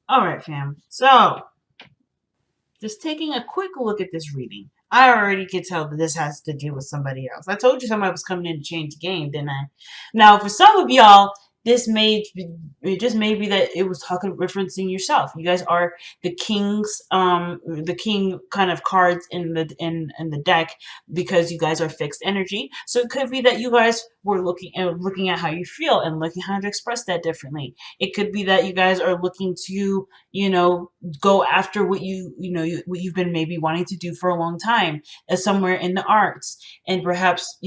All right, fam. So, just taking a quick look at this reading, I already could tell that this has to do with somebody else. I told you somebody was coming in to change the game, didn't I? Now, for some of y'all, it just may be that it was talking referencing yourself. You guys are the king kind of cards in the deck because you guys are fixed energy. So it could be that you guys were looking at how you feel and looking how to express that differently. It could be that you guys are looking to go after what you've been maybe wanting to do for a long time, as somewhere in the arts, and perhaps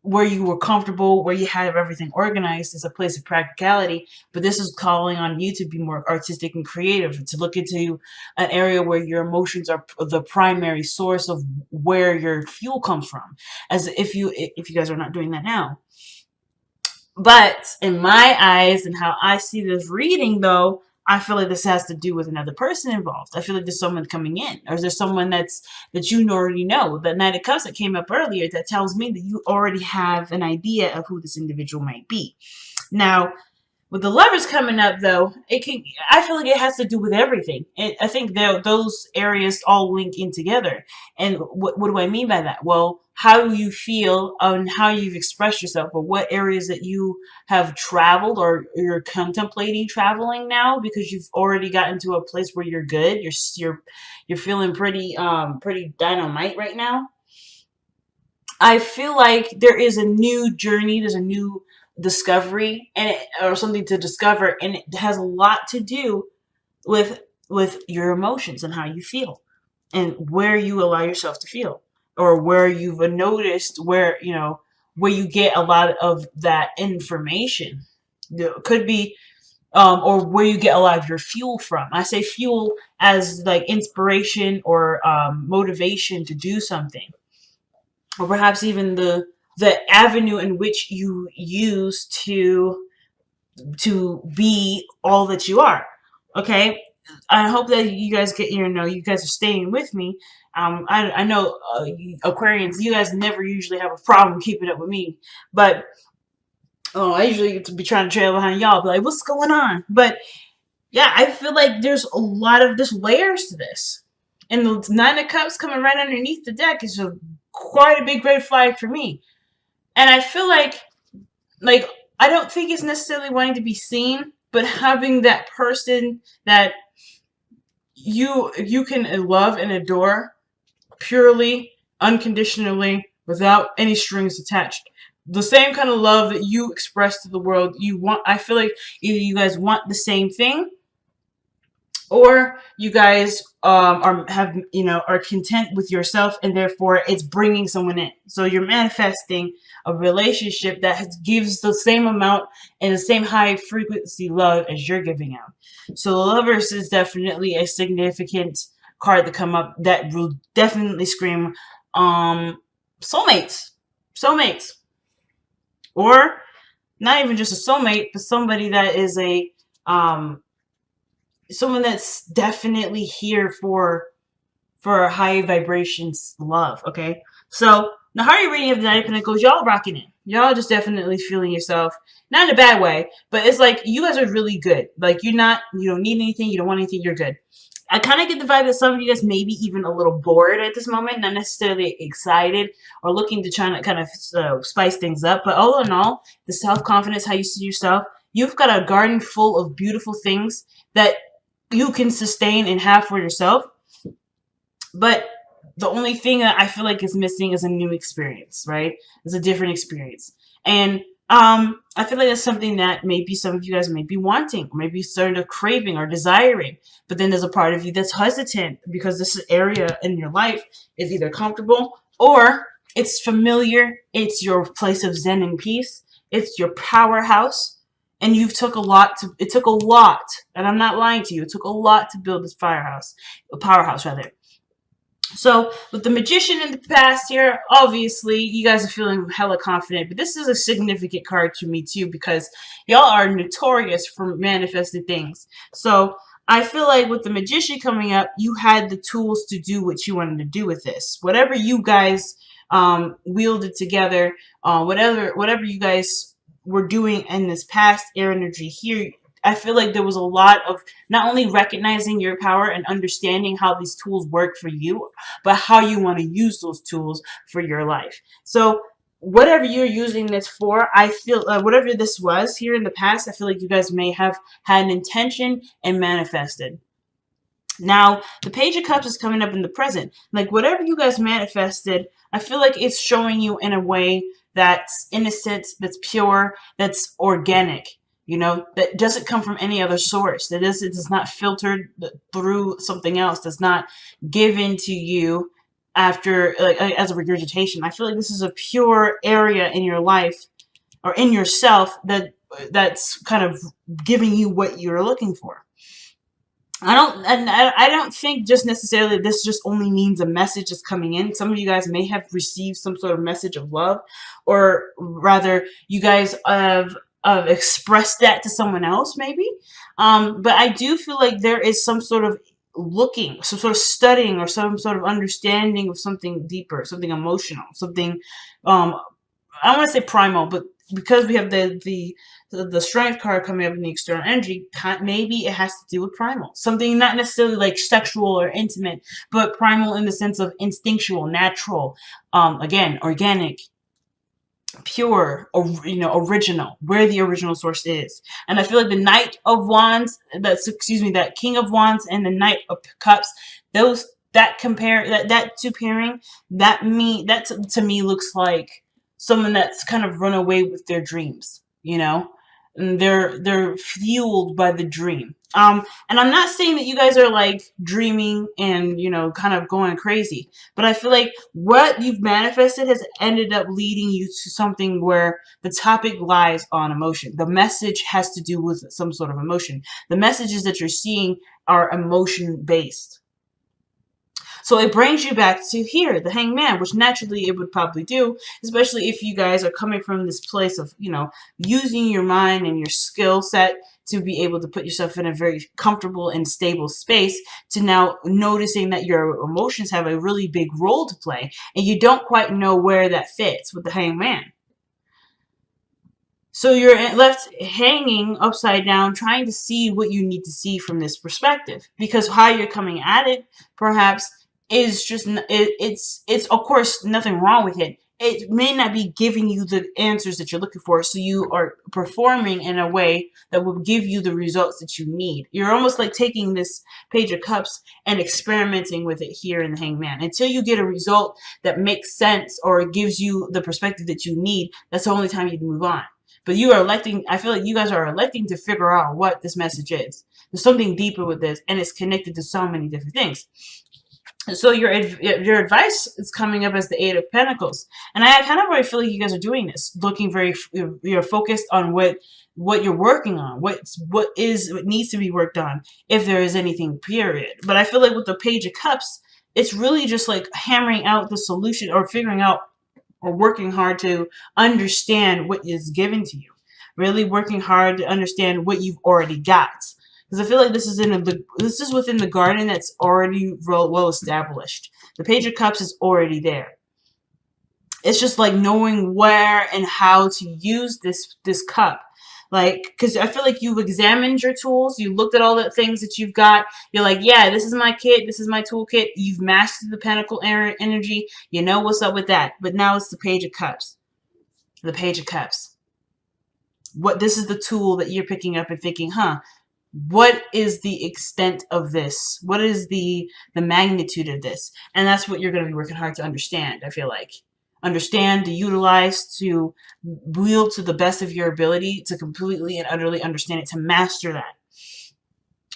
where you were comfortable, where you have everything organized is a place of practicality, but this is calling on you to be more artistic and creative, to look into an area where your emotions are the primary source of where your fuel comes from, as if you guys are not doing that now. But in my eyes and how I see this reading, though, I feel like this has to do with another person involved. I feel like there's someone coming in, or is there someone that you already know? The Knight of Cups that came up earlier, that tells me that you already have an idea of who this individual might be. Now, with the Lovers coming up, though, I feel like it has to do with everything. I think those areas all link in together. And what do I mean by that? Well, how you feel and how you've expressed yourself, or what areas that you have traveled or you're contemplating traveling now because you've already gotten to a place where you're good. You're feeling pretty dynamite right now. I feel like there is a new journey. There's a new discovery or something to discover, and it has a lot to do with your emotions and how you feel and where you allow yourself to feel, or where you've noticed where you get a lot of that information. It could be or where you get a lot of your fuel from. I say fuel as like inspiration or motivation to do something, or perhaps even the avenue in which you use to be all that you are. Okay, I hope that you guys you guys are staying with me. I know Aquarians, you guys never usually have a problem keeping up with me, but I usually get to be trying to trail behind y'all, be like, what's going on? But yeah, I feel like there's a lot of just layers to this, and the Nine of Cups coming right underneath the deck is quite a big red flag for me. And I feel like I don't think it's necessarily wanting to be seen, but having that person that you can love and adore purely, unconditionally, without any strings attached. The same kind of love that you express to the world. I feel like either you guys want the same thing, or you guys are content with yourself, and therefore it's bringing someone in. So you're manifesting a relationship that gives the same amount and the same high frequency love as you're giving out. So the Lovers is definitely a significant card to come up that will definitely scream soulmates. Soulmates. Or not even just a soulmate, but somebody that is someone that's definitely here for high vibrations love. Okay, so the Heart reading of the Nine of Pentacles, y'all rocking it. Y'all just definitely feeling yourself, not in a bad way, but it's like you guys are really good. Like you don't need anything, you don't want anything, you're good. I kind of get the vibe that some of you guys may be even a little bored at this moment, not necessarily excited or looking to try to kind of spice things up. But all in all, the self-confidence, how you see yourself, you've got a garden full of beautiful things that you can sustain and have for yourself. But the only thing that I feel like is missing is a new experience, right? It's a different experience. And I feel like that's something that maybe some of you guys may be wanting, or maybe starting to craving or desiring. But then there's a part of you that's hesitant because this area in your life is either comfortable or it's familiar. It's your place of zen and peace. It's your powerhouse. And it took a lot, and I'm not lying to you, it took a lot to build this powerhouse rather. So with the Magician in the past here, obviously you guys are feeling hella confident, but this is a significant card to me too, because y'all are notorious for manifesting things. So I feel like with the Magician coming up, you had the tools to do what you wanted to do with this. Whatever you guys wielded together, whatever you guys were doing in this past air energy here, I feel like there was a lot of not only recognizing your power and understanding how these tools work for you, but how you want to use those tools for your life. So whatever you're using this for, I feel whatever this was here in the past, I feel like you guys may have had an intention and manifested. Now, the Page of Cups is coming up in the present. Like, whatever you guys manifested, I feel like it's showing you in a way that's innocent, that's pure, that's organic. You know, that doesn't come from any other source. That is, it is not filtered through something else. That's not given to you after, like, as a regurgitation. I feel like this is a pure area in your life or in yourself that's kind of giving you what you're looking for. I don't think just necessarily this just only means a message is coming in. Some of you guys may have received some sort of message of love, or rather, you guys have expressed that to someone else, maybe. But I do feel like there is some sort of looking, some sort of studying, or some sort of understanding of something deeper, something emotional, something. I don't want to say primal, but because we have the strength card coming up in the external energy, maybe it has to do with primal. Something not necessarily like sexual or intimate, but primal in the sense of instinctual, natural, again, organic, pure, or, you know, original, where the original source is. And I feel like the Knight of Wands, that King of Wands and the Knight of Cups, that two pairing, that to me looks like someone that's kind of run away with their dreams, you know? And they're fueled by the dream. And I'm not saying that you guys are like dreaming and, you know, kind of going crazy, but I feel like what you've manifested has ended up leading you to something where the topic lies on emotion. The message has to do with some sort of emotion. The messages that you're seeing are emotion based. So it brings you back to here, the Hangman, which naturally it would probably do, especially if you guys are coming from this place of, you know, using your mind and your skill set to be able to put yourself in a very comfortable and stable space, to now noticing that your emotions have a really big role to play, and you don't quite know where that fits with the Hangman. So you're left hanging upside down, trying to see what you need to see from this perspective, because how you're coming at it, perhaps, is just it's of course nothing wrong with it. It may not be giving you the answers that you're looking for, so you are performing in a way that will give you the results that you need. You're almost like taking this Page of Cups and experimenting with it here in the Hangman until you get a result that makes sense or gives you the perspective that you need. That's the only time you can move on. But you are electing, I feel like you guys are electing to figure out what this message is. There's something deeper with this, and it's connected to so many different things. So your advice is coming up as the Eight of Pentacles. And I kind of already feel like you guys are doing this, looking very, you're focused on what you're working on, what needs to be worked on, if there is anything, period. But I feel like with the Page of Cups, it's really just like hammering out the solution, or figuring out, or working hard to understand what is given to you. Really working hard to understand what you've already got. Because I feel like this is within the garden that's already well established. The Page of Cups is already there. It's just like knowing where and how to use this cup. Like, because I feel like you've examined your tools. You looked at all the things that you've got. You're like, yeah, this is my kit. This is my toolkit. You've mastered the Pentacle energy. You know what's up with that. But now it's the Page of Cups. The Page of Cups. This is the tool that you're picking up and thinking, what is the extent of this? What is the magnitude of this? And that's what you're going to be working hard to understand, I feel like. Understand, to utilize, to wield to the best of your ability, to completely and utterly understand it, to master that.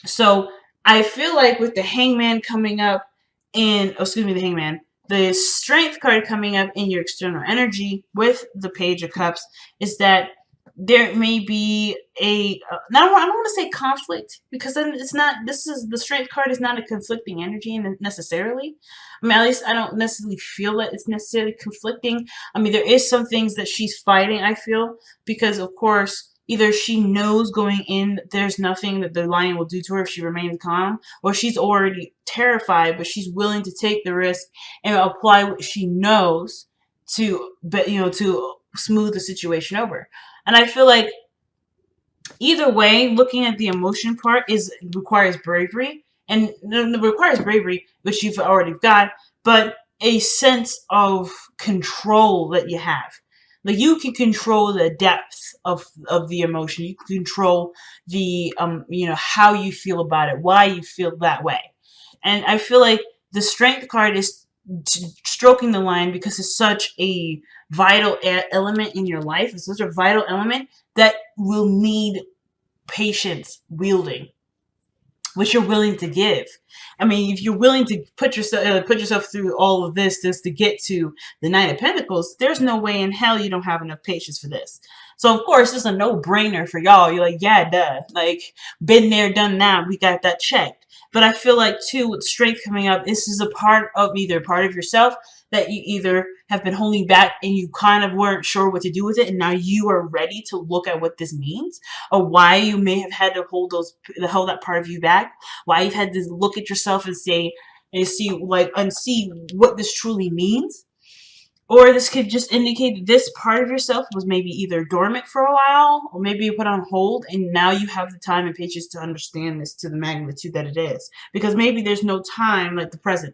So I feel like with the Hangman coming up the Strength card coming up in your external energy with the Page of Cups, is that there may be I don't want to say conflict, because then it's not, the Strength card is not a conflicting energy necessarily. I mean, at least I don't necessarily feel that it's necessarily conflicting. I mean, there is some things that she's fighting, I feel, because of course, either she knows going in that there's nothing that the lion will do to her if she remains calm, or she's already terrified, but she's willing to take the risk and apply what she knows to smooth the situation over. And I feel like Either way, looking at the emotion part is requires bravery, and requires bravery, which you've already got, but a sense of control that you have. Like, you can control the depth of the emotion. You can control the how you feel about it, why you feel that way. And I feel like the strength card is stroking the line because it's such a vital element in your life. It's such a vital element that will need patience wielding, which you're willing to give. I mean, if you're willing to put yourself through all of this just to get to the Nine of Pentacles, there's no way in hell you don't have enough patience for this. So of course, it's a no-brainer for y'all. You're like, yeah, duh. Like, been there, done that. We got that checked. But I feel like too, with strength coming up, this is a part of either part of yourself that you either have been holding back and you kind of weren't sure what to do with it, and now you are ready to look at what this means, or why you may have had to hold that part of you back, why you've had to look at yourself and say and see what this truly means. Or this could just indicate that this part of yourself was maybe either dormant for a while, or maybe you put on hold, and now you have the time and patience to understand this to the magnitude that it is. Because maybe there's no time like the present.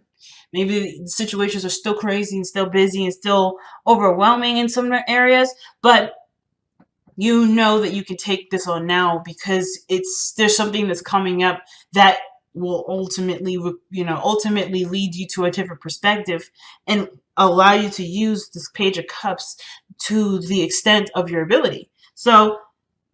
Maybe the situations are still crazy and still busy and still overwhelming in some areas, but you know that you can take this on now because there's something that's coming up that will ultimately lead you to a different perspective and allow you to use this Page of Cups to the extent of your ability. So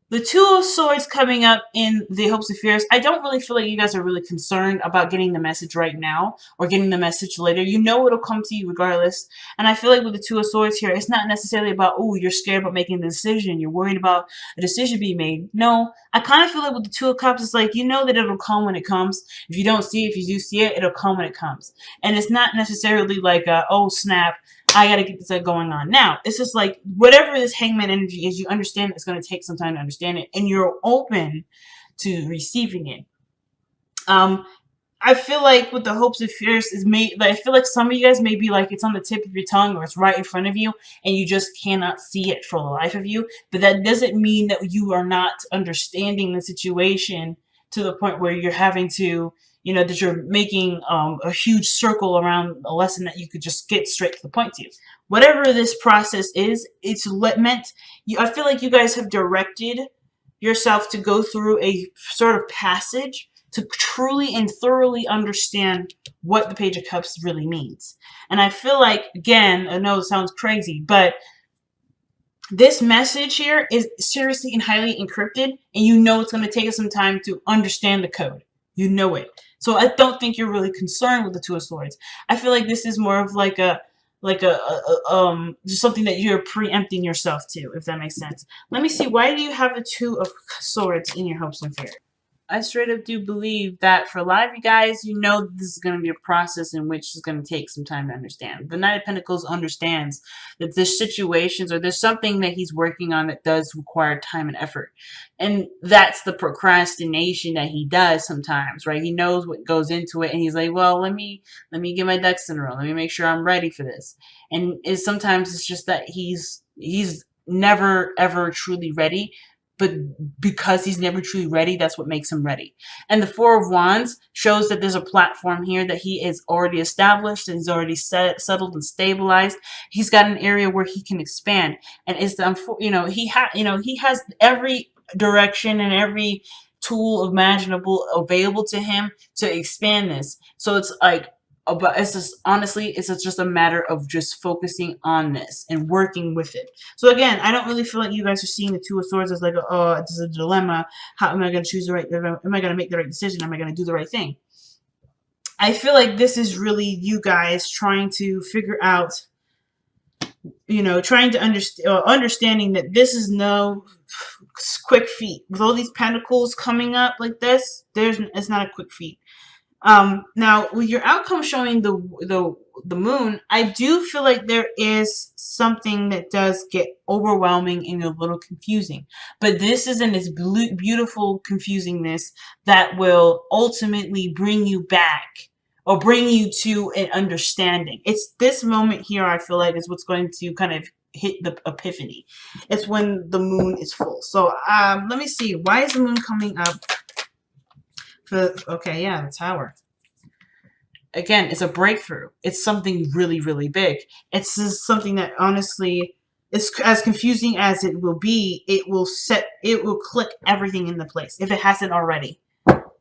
the Two of Swords coming up in the Hopes and Fears, I don't really feel like you guys are really concerned about getting the message right now or getting the message later. You know it'll come to you regardless. And I feel like with the Two of Swords here, it's not necessarily about, oh, you're scared about making the decision. You're worried about a decision being made. No, I kind of feel like with the Two of Cups, it's like, you know that it'll come when it comes. If you don't see it, if you do see it, it'll come when it comes. And it's not necessarily like, oh, snap, I gotta get this going on now. It's just like, whatever this Hangman energy is, you understand it's going to take some time to understand it, and you're open to receiving it. I feel like with the Hopes and Fears I feel like some of you guys may be like, it's on the tip of your tongue or it's right in front of you and you just cannot see it for the life of you. But that doesn't mean that you are not understanding the situation to the point where you're having to, that you're making a huge circle around a lesson that you could just get straight to the point to. Whatever this process is, it's meant, I feel like you guys have directed yourself to go through a sort of passage to truly and thoroughly understand what the Page of Cups really means. And I feel like, again, I know it sounds crazy, but this message here is seriously and highly encrypted, and you know it's going to take us some time to understand the code. You know it. So I don't think you're really concerned with the Two of Swords. I feel like this is more of like just something that you're preempting yourself to, if that makes sense. Let me see. Why do you have the Two of Swords in your Hopes and Fears? I straight up do believe that for a lot of you guys, you know this is going to be a process in which it's going to take some time to understand. The Knight of Pentacles understands that there's situations or there's something that he's working on that does require time and effort. And that's the procrastination that he does sometimes, right? He knows what goes into it and he's like, well, let me get my ducks in a row. Let me make sure I'm ready for this. And sometimes it's just that he's never ever truly ready. But because he's never truly ready, that's what makes him ready. And the Four of Wands shows that there's a platform here that he is already established and he's already settled and stabilized. He's got an area where he can expand, and it's he has every direction and every tool imaginable available to him to expand this. So it's like, but it's just honestly, it's just a matter of just focusing on this and working with it. So again, I don't really feel like you guys are seeing the Two of Swords as like, oh, it's a dilemma. How am I going to choose the right? Am I going to make the right decision? Am I going to do the right thing? I feel like this is really you guys trying to figure out, trying to understanding that this is no quick feat. With all these pentacles coming up like this, it's not a quick feat. Now with your outcome showing the moon, I do feel like there is something that does get overwhelming and a little confusing, but this is in this beautiful confusingness that will ultimately bring you back or bring you to an understanding. It's this moment here, I feel like, is what's going to kind of hit the epiphany. It's when the moon is full. So let me see. Why is the moon coming up? Okay, yeah, the Tower. Again, it's a breakthrough. It's something really, really big. It's just something that honestly, it's as confusing as it will be. It will click everything into place if it hasn't already.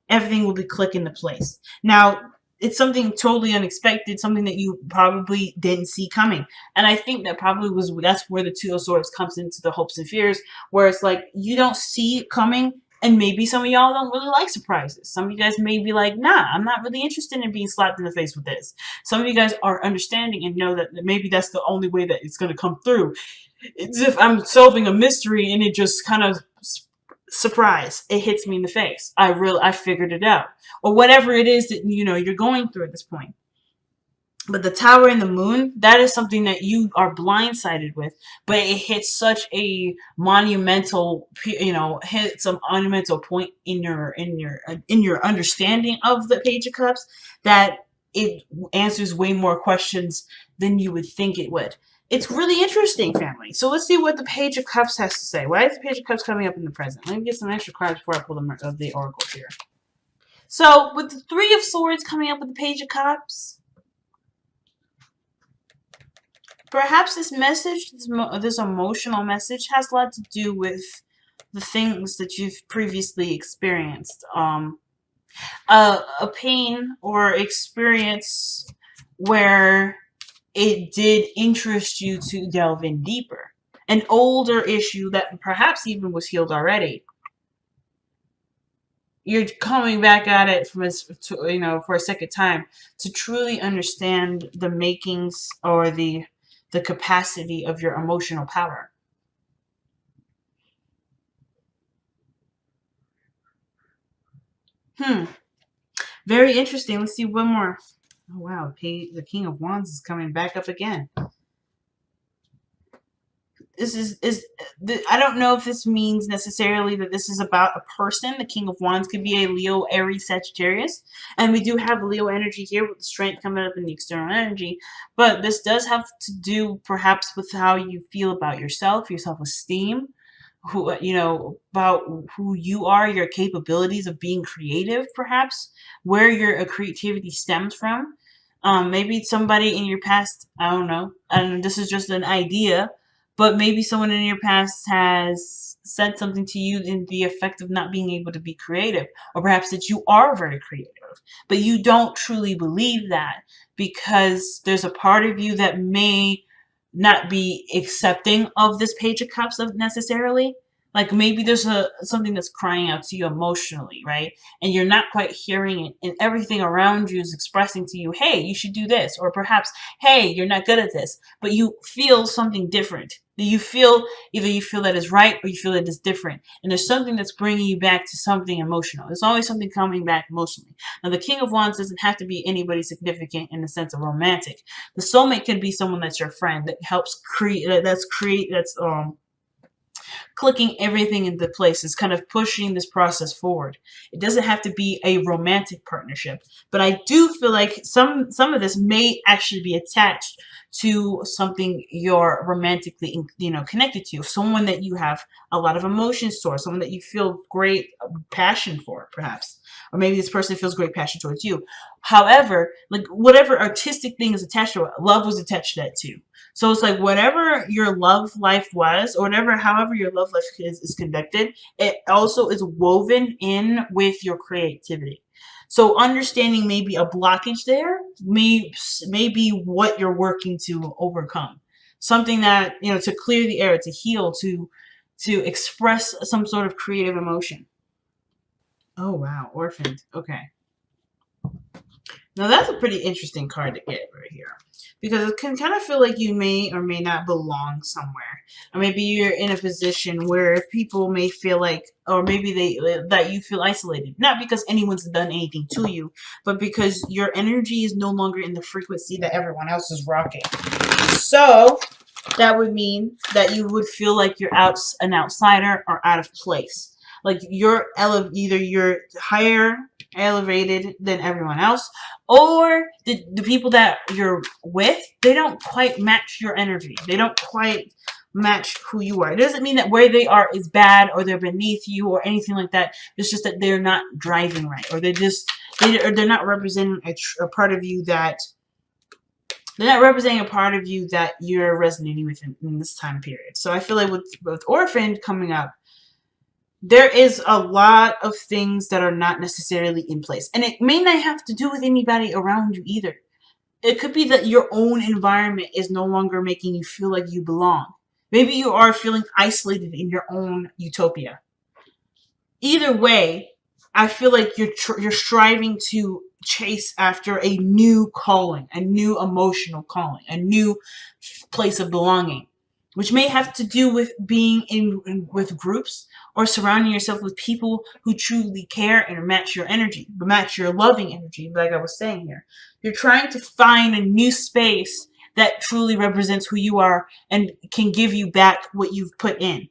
Everything will be click into place. Now, it's something totally unexpected, something that you probably didn't see coming. And I think that probably that's where the Two of Swords comes into the hopes and fears, where it's like you don't see it coming, and maybe some of y'all don't really like surprises. Some of you guys may be like, nah, I'm not really interested in being slapped in the face with this. Some of you guys are understanding and know that maybe that's the only way that it's going to come through. It's if I'm solving a mystery and it just kind of surprise, it hits me in the face. I figured it out, or whatever it is that you're going through at this point. But the Tower and the moon, that is something that you are blindsided with, but it hits such a monumental, hits a monumental point in your understanding of the Page of Cups, that it answers way more questions than you would think it would. It's really interesting, family. So let's see what the Page of Cups has to say. Why is the Page of Cups coming up in the present? Let me get some extra cards before I pull the oracles here. So with the Three of Swords coming up with the Page of Cups, perhaps this message, this emotional message, has a lot to do with the things that you've previously experienced. A pain or experience where it did interest you to delve in deeper. An older issue that perhaps even was healed already. You're coming back at it for a second time to truly understand the makings or the capacity of your emotional power. Very interesting. Let's see one more. Oh wow, the King of Wands is coming back up again. This I don't know if this means necessarily that this is about a person. The King of Wands could be a Leo, Aries, Sagittarius. And we do have Leo energy here with the strength coming up in the external energy. But this does have to do perhaps with how you feel about yourself, your self-esteem, about who you are, your capabilities of being creative, perhaps, where your creativity stems from. Maybe somebody in your past, I don't know, and this is just an idea, but maybe someone in your past has said something to you in the effect of not being able to be creative, or perhaps that you are very creative, but you don't truly believe that because there's a part of you that may not be accepting of this Page of Cups necessarily. Like maybe there's something that's crying out to you emotionally, right? And you're not quite hearing it, and everything around you is expressing to you, hey, you should do this, or perhaps, hey, you're not good at this, but you feel something different. You feel either you feel that is right or you feel that is different, and there's something that's bringing you back to something emotional. There's always something coming back emotionally. Now, the King of Wands doesn't have to be anybody significant in the sense of romantic. The soulmate could be someone that's your friend that helps create. That's clicking everything into place, is kind of pushing this process forward. It doesn't have to be a romantic partnership, but I do feel like some of this may actually be attached to something you're romantically connected to, someone that you have a lot of emotions towards, someone that you feel great passion for, perhaps, or maybe this person feels great passion towards you. However, like whatever artistic thing is attached to it, love was attached to that too. So it's like whatever your love life was, or however your love life is conducted, it also is woven in with your creativity. So understanding maybe a blockage there may be what you're working to overcome. Something that, to clear the air, to heal, to express some sort of creative emotion. Oh wow, orphaned. Okay. Now that's a pretty interesting card to get right here, because it can kind of feel like you may or may not belong somewhere, or maybe you're in a position where people may feel like, or maybe that you feel isolated, not because anyone's done anything to you, but because your energy is no longer in the frequency that everyone else is rocking. So that would mean that you would feel like you're an outsider or out of place. Like either you're higher elevated than everyone else, or the people that you're with, they don't quite match your energy. They don't quite match who you are. It doesn't mean that where they are is bad or they're beneath you or anything like that. It's just that they're not driving right, or they're not representing a part of you that you're resonating with in this time period. So I feel like with Orphan coming up, there is a lot of things that are not necessarily in place. And it may not have to do with anybody around you either. It could be that your own environment is no longer making you feel like you belong. Maybe you are feeling isolated in your own utopia. Either way, I feel like you're striving to chase after a new calling, a new emotional calling, a new place of belonging, which may have to do with being with groups or surrounding yourself with people who truly care and match your energy, match your loving energy. Like I was saying here, you're trying to find a new space that truly represents who you are and can give you back what you've put in.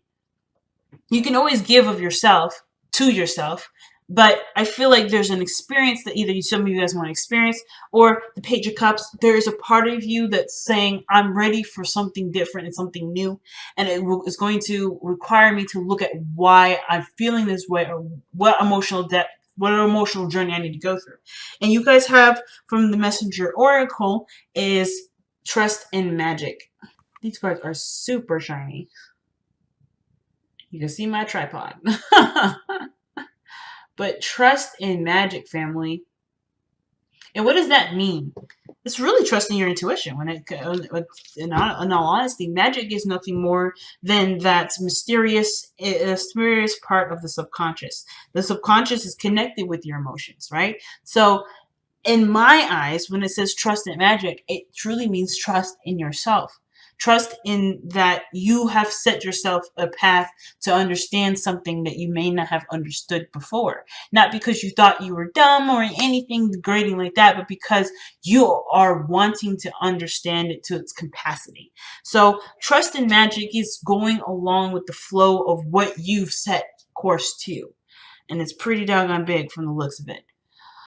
You can always give of yourself to yourself, but I feel like there's an experience that either some of you guys want to experience, or the Page of Cups, there is a part of you that's saying, I'm ready for something different and something new, and it is going to require me to look at why I'm feeling this way, or what emotional depth, what emotional journey I need to go through. And you guys have, from the Messenger Oracle, is Trust in Magic. These cards are super shiny. You can see my tripod. But trust in magic, family. And what does that mean? It's really trusting your intuition. In all honesty, magic is nothing more than that mysterious part of the subconscious. The subconscious is connected with your emotions, right? So in my eyes, when it says trust in magic, it truly means trust in yourself. Trust in that you have set yourself a path to understand something that you may not have understood before. Not because you thought you were dumb or anything degrading like that, but because you are wanting to understand it to its capacity. So trust in magic is going along with the flow of what you've set course to. And it's pretty doggone big from the looks of it.